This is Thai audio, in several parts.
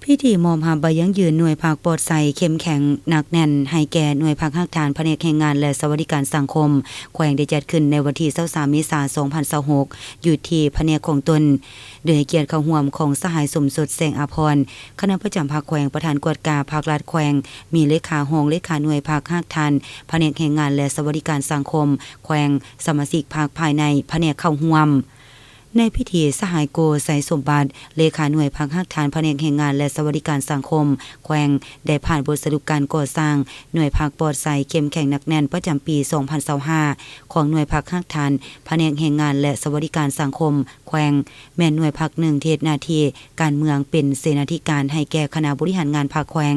พิธีมอบหาใบยั่งยืนหน่วยภาคปลอดภัยเข้มแข็งหนักแน่นให้แก่หน่วยภาคฮักฐานแผนกแรงงานและสวัสดิการสังคมแขวงได้จัดขึ้นในวันที่23เมษายน2026อยู่ที่แผนกของตนโดยให้เกียรติเข้าร่วมของสหายสมสดแสงอาภรณ์คณะประจำภาคแขวงประธานกวดกาภาครัฐแขวงมีเลขาห้องเลขาหน่วยภาคฮักฐานแผนกแรงงานและสวัสดิการสังคมแขวงสมาชิกภาคภายในแผนกเข้าร่วมในพิธีสหายโกไสสมบัติเลขาหน่วยภาคฮักฐานแผนกแรงงานและสวัสดิการสังคมแขวงได้ผ่านบทสรุปการก่อสร้างหน่วยภาคปลอดภัยเข้มแข็งหนักแน่นประจำปี2025ของหน่วยภาคฮักฐานแผนกแรงงานและสวัสดิการสังคมแขวงแม่นหน่วยภาค1เทศหน้าที่การเมืองเป็นเสนาธิการให้แก่คณะบริหารงานภาคแขวง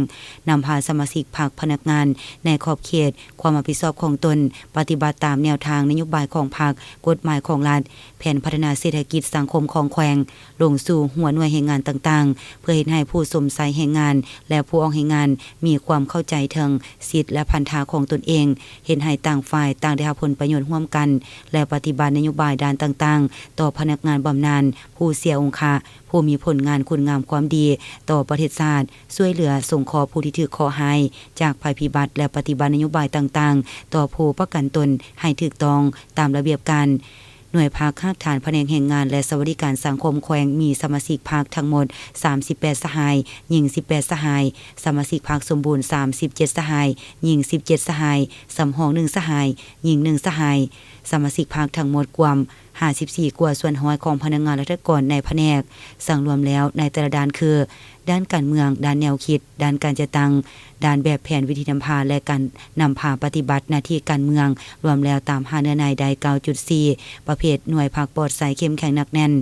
นำพาสมาชิกภาคพนักงานในขอบเขตความรับผิดชอบของตนปฏิบัติตามแนวทางนโยบายของพรรคกฎหมายของรัฐแผนพัฒนาเศรษฐกิจสังคมของแขวงลงสู่หัวหน่วยแรงงานต่างๆเพื่อเฮ็ดให้ผู้สมใสแรงงานและผู้ออกแรงงานมีความเข้าใจถึงสิทธิและพันธะของตนเองเห็นให้ต่างฝ่ายต่างได้รับผลประโยชน์ร่วมกันและปฏิบัตินโยบายด้านต่างๆต่อพนักงานบำนาญผู้เสียองค์ค่าผู้มีผลงานคุณงามความดีต่อประเทศชาติช่วยเหลือสงเคราะห์ผู้ที่ถูกขอหายจากภัยพิบัติและปฏิบัตินโยบายต่างๆต่อผู้ประกันตนให้ถูกต้องตามระเบียบการหน่วยภาคฮักฐานแผนกแรงงานและสวัสดิการสังคมแขวงมีสมาชิกภาคทั้งหมด38สหายหญิง18สหายสมาชิกภาคสมบูรณ์37สหายหญิง17สหายสำรอง1สหายหญิง1สหายสมาชิกภาคทั้งหมดกว่า54กว่าส่วนห้อยของพนักงานราชการในแผนกสั่งรวมแล้วในแต่ละด้านคือด้านการเมืองด้านแนวคิดด้านการจัดตั้งด้านแบบแผนวิธีนำพาและการนำพาปฏิบัติหน้าที่การเมืองรวมแล้วตาม5เนื้อในใด 9.4 ประเภทหน่วยภาคปลอดภัยเข้มแข็งหนักแน่น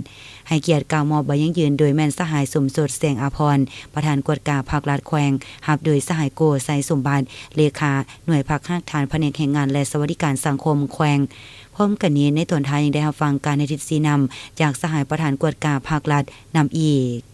ให้เกียรติกล่าวมอบใบยั่งยืนโดยแม่นสหายสมสดแสงอาภรณ์ประธานกวดกาภาครัฐแขวงรับโดยสหายโกไสสมบัติเลขาหน่วยภาคฮักฐานแผนกแรงงานและสวัสดิการสังคมแขวงพร้อมกันนี้ในตอนท้ายยังได้รับฟังการให้ทิศสีนำจากสหายประธานกวดกาภาครัฐนำอีก